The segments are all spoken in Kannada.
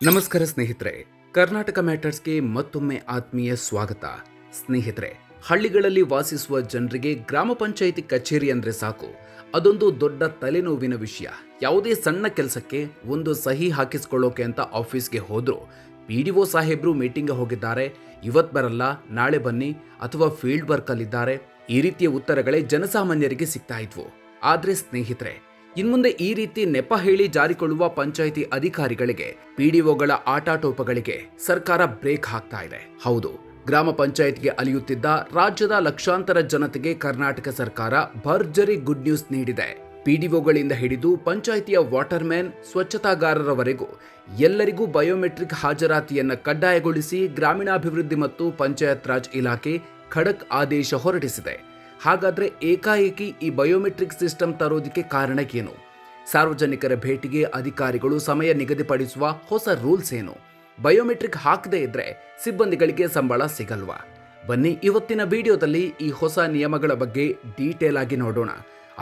ನಮಸ್ಕಾರ ಸ್ನೇಹಿತರೆ, ಕರ್ನಾಟಕ ಮ್ಯಾಟರ್ಸ್ಗೆ ಮತ್ತೊಮ್ಮೆ ಆತ್ಮೀಯ ಸ್ವಾಗತ. ಸ್ನೇಹಿತರೆ, ಹಳ್ಳಿಗಳಲ್ಲಿ ವಾಸಿಸುವ ಜನರಿಗೆ ಗ್ರಾಮ ಪಂಚಾಯಿತಿ ಕಚೇರಿ ಅಂದ್ರೆ ಸಾಕು, ಅದೊಂದು ದೊಡ್ಡ ತಲೆನೋವಿನ ವಿಷಯ. ಯಾವುದೇ ಸಣ್ಣ ಕೆಲಸಕ್ಕೆ ಒಂದು ಸಹಿ ಹಾಕಿಸ್ಕೊಳ್ಳೋಕೆ ಅಂತ ಆಫೀಸ್ಗೆ ಹೋದ್ರು PDO ಸಾಹೇಬ್ರು ಮೀಟಿಂಗ್ ಹೋಗಿದ್ದಾರೆ, ಇವತ್ತು ಬರಲ್ಲ, ನಾಳೆ ಬನ್ನಿ, ಅಥವಾ ಫೀಲ್ಡ್ ವರ್ಕ್ ಅಲ್ಲಿದ್ದಾರೆ, ಈ ರೀತಿಯ ಉತ್ತರಗಳೇ ಜನಸಾಮಾನ್ಯರಿಗೆ ಸಿಗ್ತಾ ಇದ್ವು. ಆದ್ರೆ ಸ್ನೇಹಿತರೆ, ಇನ್ಮುಂದೆ ಈ ರೀತಿ ನೆಪ ಹೇಳಿ ಜಾರಿಕೊಳ್ಳುವ ಪಂಚಾಯಿತಿ ಅಧಿಕಾರಿಗಳಿಗೆ, PDOಗಳ ಆಟಾಟೋಪಗಳಿಗೆ ಸರ್ಕಾರ ಬ್ರೇಕ್ ಹಾಕ್ತಾ ಇದೆ. ಹೌದು, ಗ್ರಾಮ ಪಂಚಾಯತ್ಗೆ ಅಲಿಯುತ್ತಿದ್ದ ರಾಜ್ಯದ ಲಕ್ಷಾಂತರ ಜನತೆಗೆ ಕರ್ನಾಟಕ ಸರ್ಕಾರ ಭರ್ಜರಿ ಗುಡ್ ನ್ಯೂಸ್ ನೀಡಿದೆ. PDOಗಳಿಂದ ಹಿಡಿದು ಪಂಚಾಯಿತಿಯ ವಾಟರ್ ಮ್ಯಾನ್, ಸ್ವಚ್ಛತಾಗಾರರವರೆಗೂ ಎಲ್ಲರಿಗೂ ಬಯೋಮೆಟ್ರಿಕ್ ಹಾಜರಾತಿಯನ್ನು ಕಡ್ಡಾಯಗೊಳಿಸಿ ಗ್ರಾಮೀಣಾಭಿವೃದ್ಧಿ ಮತ್ತು ಪಂಚಾಯತ್ ರಾಜ್ ಇಲಾಖೆ ಖಡಕ್ ಆದೇಶ ಹೊರಡಿಸಿದೆ. ಹಾಗಾದ್ರೆ ಏಕಾಏಕಿ ಈ ಬಯೋಮೆಟ್ರಿಕ್ ಸಿಸ್ಟಮ್ ತರೋದಕ್ಕೆ ಕಾರಣ ಏನು? ಸಾರ್ವಜನಿಕರ ಭೇಟಿಗೆ ಅಧಿಕಾರಿಗಳು ಸಮಯ ನಿಗದಿಪಡಿಸುವ ಹೊಸ ರೂಲ್ಸ್ ಏನು? ಬಯೋಮೆಟ್ರಿಕ್ ಹಾಕದೇ ಇದ್ರೆ ಸಿಬ್ಬಂದಿಗಳಿಗೆ ಸಂಬಳ ಸಿಗಲ್ವಾ? ಬನ್ನಿ ಇವತ್ತಿನ ವಿಡಿಯೋದಲ್ಲಿ ಈ ಹೊಸ ನಿಯಮಗಳ ಬಗ್ಗೆ ಡೀಟೇಲ್ ಆಗಿ ನೋಡೋಣ.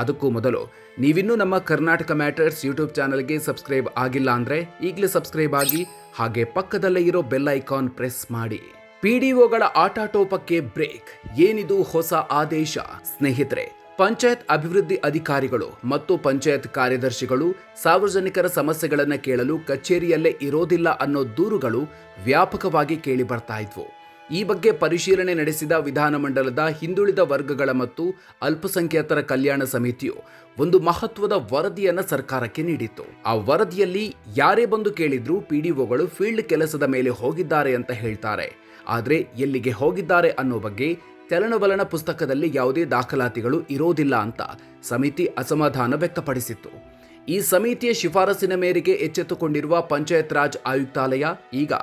ಅದಕ್ಕೂ ಮೊದಲು ನೀವಿನ್ನೂ ನಮ್ಮ ಕರ್ನಾಟಕ ಮ್ಯಾಟರ್ಸ್ ಯೂಟ್ಯೂಬ್ ಚಾನಲ್ಗೆ ಸಬ್ಸ್ಕ್ರೈಬ್ ಆಗಿಲ್ಲ ಅಂದ್ರೆ ಈಗಲೇ ಸಬ್ಸ್ಕ್ರೈಬ್ ಆಗಿ, ಹಾಗೆ ಪಕ್ಕದಲ್ಲೇ ಇರೋ ಬೆಲ್ ಐಕಾನ್ ಪ್ರೆಸ್ ಮಾಡಿ. PDOಗಳ ಆಟಾಟೋಪಕ್ಕೆ ಬ್ರೇಕ್. ಏನಿದು ಹೊಸ ಆದೇಶ? ಸ್ನೇಹಿತರೆ, ಪಂಚಾಯತ್ ಅಭಿವೃದ್ಧಿ ಅಧಿಕಾರಿಗಳು ಮತ್ತು ಪಂಚಾಯತ್ ಕಾರ್ಯದರ್ಶಿಗಳು ಸಾರ್ವಜನಿಕರ ಸಮಸ್ಯೆಗಳನ್ನು ಕೇಳಲು ಕಚೇರಿಯಲ್ಲೇ ಇರೋದಿಲ್ಲ ಅನ್ನೋ ದೂರುಗಳು ವ್ಯಾಪಕವಾಗಿ ಕೇಳಿ ಬರ್ತಾ ಇದ್ವು. ಈ ಬಗ್ಗೆ ಪರಿಶೀಲನೆ ನಡೆಸಿದ ವಿಧಾನಮಂಡಲದ ಹಿಂದುಳಿದ ವರ್ಗಗಳ ಮತ್ತು ಅಲ್ಪಸಂಖ್ಯಾತರ ಕಲ್ಯಾಣ ಸಮಿತಿಯು ಒಂದು ಮಹತ್ವದ ವರದಿಯನ್ನು ಸರ್ಕಾರಕ್ಕೆ ನೀಡಿತ್ತು. ಆ ವರದಿಯಲ್ಲಿ ಯಾರೇ ಬಂದು ಕೇಳಿದ್ರೂ PDOಗಳು ಫೀಲ್ಡ್ ಕೆಲಸದ ಮೇಲೆ ಹೋಗಿದ್ದಾರೆ ಅಂತ ಹೇಳ್ತಾರೆ. ಆದರೆ ಎಲ್ಲಿಗೆ ಹೋಗಿದ್ದಾರೆ ಅನ್ನೋ ಬಗ್ಗೆ ಚಲನವಲನ ಪುಸ್ತಕದಲ್ಲಿ ಯಾವುದೇ ದಾಖಲಾತಿಗಳು ಇರೋದಿಲ್ಲ ಅಂತ ಸಮಿತಿ ಅಸಮಾಧಾನ ವ್ಯಕ್ತಪಡಿಸಿತ್ತು. ಈ ಸಮಿತಿಯ ಶಿಫಾರಸಿನ ಮೇರೆಗೆ ಎಚ್ಚೆತ್ತುಕೊಂಡಿರುವ ಪಂಚಾಯತ್ ರಾಜ್ ಆಯುಕ್ತಾಲಯ ಈಗ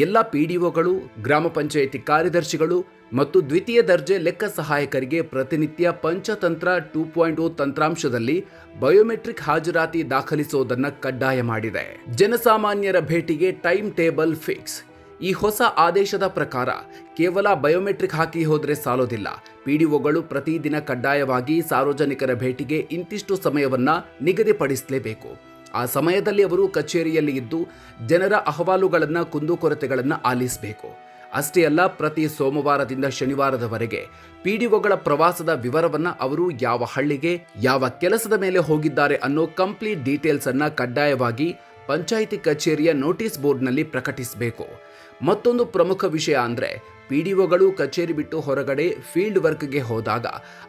ಎಲ್ಲ PDOಗಳು, ಗ್ರಾಮ ಪಂಚಾಯಿತಿ ಕಾರ್ಯದರ್ಶಿಗಳು ಮತ್ತು ದ್ವಿತೀಯ ದರ್ಜೆ ಲೆಕ್ಕ ಸಹಾಯಕರಿಗೆ ಪ್ರತಿನಿತ್ಯ ಪಂಚತಂತ್ರ 2.0 ತಂತ್ರಾಂಶದಲ್ಲಿ ಬಯೋಮೆಟ್ರಿಕ್ ಹಾಜರಾತಿ ದಾಖಲಿಸುವುದನ್ನು ಕಡ್ಡಾಯ ಮಾಡಿದೆ. ಜನಸಾಮಾನ್ಯರ ಭೇಟಿಗೆ ಟೈಮ್ ಟೇಬಲ್ ಫಿಕ್ಸ್. ಈ ಹೊಸ ಆದೇಶದ ಪ್ರಕಾರ ಕೇವಲ ಬಯೋಮೆಟ್ರಿಕ್ ಹಾಕಿ ಹೋದರೆ ಸಾಲೋದಿಲ್ಲ. PDOಗಳು ಪ್ರತಿದಿನ ಕಡ್ಡಾಯವಾಗಿ ಸಾರ್ವಜನಿಕರ ಭೇಟಿಗೆ ಇಂತಿಷ್ಟು ಸಮಯವನ್ನ ನಿಗದಿಪಡಿಸಲೇಬೇಕು. ಆ ಸಮಯದಲ್ಲಿ ಅವರು ಕಚೇರಿಯಲ್ಲಿ ಇದ್ದು ಜನರ ಅಹವಾಲುಗಳನ್ನು, ಕುಂದುಕೊರತೆಗಳನ್ನು ಆಲಿಸಬೇಕು. ಅಷ್ಟೇ ಅಲ್ಲ, ಪ್ರತಿ ಸೋಮವಾರದಿಂದ ಶನಿವಾರದವರೆಗೆ PDOಗಳ ಪ್ರವಾಸದ ವಿವರವನ್ನ ಅವರು ಯಾವ ಹಳ್ಳಿಗೆ, ಯಾವ ಕೆಲಸದ ಮೇಲೆ ಹೋಗಿದ್ದಾರೆ ಅನ್ನೋ ಕಂಪ್ಲೀಟ್ ಡೀಟೇಲ್ಸ್ ಅನ್ನ ಕಡ್ಡಾಯವಾಗಿ ಪಂಚಾಯಿತಿ ಕಚೇರಿಯ ನೋಟಿಸ್ ಬೋರ್ಡ್ನಲ್ಲಿ ಪ್ರಕಟಿಸಬೇಕು. ಮತ್ತೊಂದು ಪ್ರಮುಖ ವಿಷಯ ಅಂದರೆ, PDOಗಳು ಕಚೇರಿ ಬಿಟ್ಟು ಹೊರಗಡೆ ಫೀಲ್ಡ್ ವರ್ಕ್ಗೆ ಹೋದಾಗ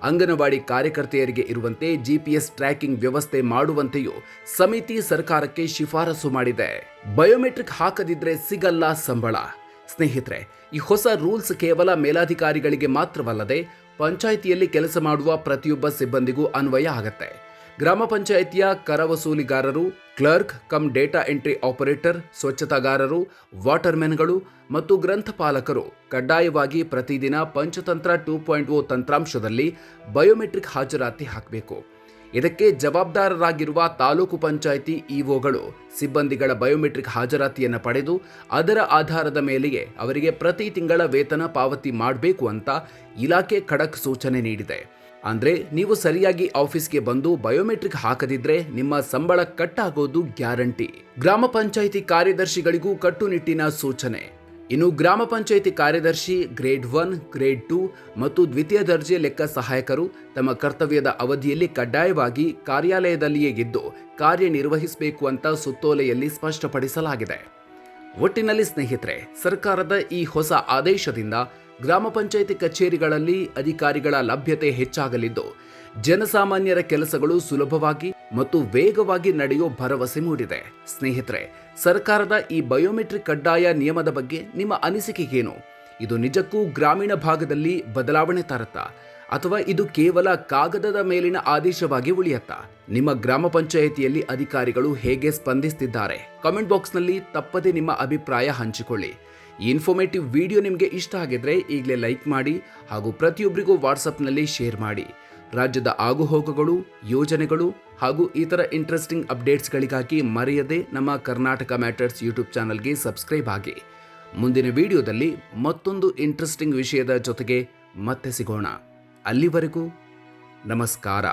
ಅಂಗನವಾಡಿ ಕಾರ್ಯಕರ್ತೆಯರಿಗೆ ಇರುವಂತೆ GPS ಟ್ರ್ಯಾಕಿಂಗ್ ವ್ಯವಸ್ಥೆ ಮಾಡುವಂತೆಯೂ ಸಮಿತಿ ಸರ್ಕಾರಕ್ಕೆ ಶಿಫಾರಸು ಮಾಡಿದೆ. ಬಯೋಮೆಟ್ರಿಕ್ ಹಾಕದಿದ್ರೆ ಸಿಗಲ್ಲ ಸಂಬಳ. ಸ್ನೇಹಿತರೆ, ಈ ಹೊಸ ರೂಲ್ಸ್ ಕೇವಲ ಮೇಲಾಧಿಕಾರಿಗಳಿಗೆ ಮಾತ್ರವಲ್ಲದೆ ಪಂಚಾಯಿತಿಯಲ್ಲಿ ಕೆಲಸ ಮಾಡುವ ಪ್ರತಿಯೊಬ್ಬ ಸಿಬ್ಬಂದಿಗೂ ಅನ್ವಯ ಆಗತ್ತೆ. ಗ್ರಾಮ ಪಂಚಾಯಿತಿಯ ಕರ ವಸೂಲಿಗಾರರು, clerk cum data entry operator, ಸ್ವಚ್ಛತಾಗಾರರು, ವಾಟರ್ ಮ್ಯಾನ್ಗಳು ಮತ್ತು ಗ್ರಂಥಪಾಲಕರು ಕಡ್ಡಾಯವಾಗಿ ಪ್ರತಿದಿನ ಪಂಚತಂತ್ರ 2.0 ತಂತ್ರಾಂಶದಲ್ಲಿ ಬಯೋಮೆಟ್ರಿಕ್ ಹಾಜರಾತಿ ಹಾಕಬೇಕು. ಇದಕ್ಕೆ ಜವಾಬ್ದಾರರಾಗಿರುವ ತಾಲೂಕು ಪಂಚಾಯಿತಿ EOಗಳು ಸಿಬ್ಬಂದಿಗಳ ಬಯೋಮೆಟ್ರಿಕ್ ಹಾಜರಾತಿಯನ್ನು ಪಡೆದು ಅದರ ಆಧಾರದ ಮೇಲೆಯೇ ಅವರಿಗೆ ಪ್ರತಿ ತಿಂಗಳ ವೇತನ ಪಾವತಿ ಮಾಡಬೇಕು ಅಂತ ಇಲಾಖೆ ಖಡಕ್ ಸೂಚನೆ ನೀಡಿದೆ. ಅಂದ್ರೆ ನೀವು ಸರಿಯಾಗಿ ಆಫೀಸ್ಗೆ ಬಂದು ಬಯೋಮೆಟ್ರಿಕ್ ಹಾಕದಿದ್ರೆ ನಿಮ್ಮ ಸಂಬಳ ಕಟ್ ಆಗೋದು ಗ್ಯಾರಂಟಿ. ಗ್ರಾಮ ಪಂಚಾಯಿತಿ ಕಾರ್ಯದರ್ಶಿಗಳಿಗೂ ಕಟ್ಟುನಿಟ್ಟಿನ ಸೂಚನೆ. ಇನ್ನು ಗ್ರಾಮ ಪಂಚಾಯಿತಿ ಕಾರ್ಯದರ್ಶಿ ಗ್ರೇಡ್ 1, ಗ್ರೇಡ್ 2 ಮತ್ತು ದ್ವಿತೀಯ ದರ್ಜೆ ಲೆಕ್ಕ ಸಹಾಯಕರು ತಮ್ಮ ಕರ್ತವ್ಯದ ಅವಧಿಯಲ್ಲಿ ಕಡ್ಡಾಯವಾಗಿ ಕಾರ್ಯಾಲಯದಲ್ಲಿಯೇ ಇದ್ದು ಕಾರ್ಯನಿರ್ವಹಿಸಬೇಕು ಅಂತ ಸುತ್ತೋಲೆಯಲ್ಲಿ ಸ್ಪಷ್ಟಪಡಿಸಲಾಗಿದೆ. ಒಟ್ಟಿನಲ್ಲಿ ಸ್ನೇಹಿತರೆ, ಸರ್ಕಾರದ ಈ ಹೊಸ ಆದೇಶದಿಂದ ಗ್ರಾಮ ಪಂಚಾಯಿತಿ ಕಚೇರಿಗಳಲ್ಲಿ ಅಧಿಕಾರಿಗಳ ಲಭ್ಯತೆ ಹೆಚ್ಚಾಗಲಿದ್ದು ಜನಸಾಮಾನ್ಯರ ಕೆಲಸಗಳು ಸುಲಭವಾಗಿ ಮತ್ತು ವೇಗವಾಗಿ ನಡೆಯೋ ಭರವಸೆ ಮೂಡಿದೆ. ಸ್ನೇಹಿತರೆ, ಸರ್ಕಾರದ ಈ ಬಯೋಮೆಟ್ರಿಕ್ ಕಡ್ಡಾಯ ನಿಯಮದ ಬಗ್ಗೆ ನಿಮ್ಮ ಅನಿಸಿಕೆಗೇನು? ಇದು ನಿಜಕ್ಕೂ ಗ್ರಾಮೀಣ ಭಾಗದಲ್ಲಿ ಬದಲಾವಣೆ ತರುತ್ತಾ, ಅಥವಾ ಇದು ಕೇವಲ ಕಾಗದದ ಮೇಲಿನ ಆದೇಶವಾಗಿ ಉಳಿಯುತ್ತಾ? ನಿಮ್ಮ ಗ್ರಾಮ ಪಂಚಾಯಿತಿಯಲ್ಲಿ ಅಧಿಕಾರಿಗಳು ಹೇಗೆ ಸ್ಪಂದಿಸುತ್ತಿದ್ದಾರೆ? ಕಾಮೆಂಟ್ ಬಾಕ್ಸ್ನಲ್ಲಿ ತಪ್ಪದೆ ನಿಮ್ಮ ಅಭಿಪ್ರಾಯ ಹಂಚಿಕೊಳ್ಳಿ. ಈ ಇನ್ಫಾರ್ಮೇಟಿವ್ ವಿಡಿಯೋ ನಿಮಗೆ ಇಷ್ಟ ಆಗಿದ್ರೆ ಈಗಲೇ ಲೈಕ್ ಮಾಡಿ ಹಾಗೂ ಪ್ರತಿಯೊಬ್ಬರಿಗೂ ವಾಟ್ಸಪ್ನಲ್ಲಿ ಶೇರ್ ಮಾಡಿ. ರಾಜ್ಯದ ಆಗುಹೋಗುಗಳು, ಯೋಜನೆಗಳು ಹಾಗೂ ಇತರ ಇಂಟ್ರೆಸ್ಟಿಂಗ್ ಅಪ್ಡೇಟ್ಸ್ಗಳಿಗಾಗಿ ಮರೆಯದೆ ನಮ್ಮ ಕರ್ನಾಟಕ ಮ್ಯಾಟರ್ಸ್ ಯೂಟ್ಯೂಬ್ ಚಾನಲ್ಗೆ ಸಬ್ಸ್ಕ್ರೈಬ್ ಆಗಿ. ಮುಂದಿನ ವಿಡಿಯೋದಲ್ಲಿ ಮತ್ತೊಂದು ಇಂಟ್ರೆಸ್ಟಿಂಗ್ ವಿಷಯದ ಜೊತೆಗೆ ಮತ್ತೆ ಸಿಗೋಣ. ಅಲ್ಲಿವರೆಗೂ ನಮಸ್ಕಾರ.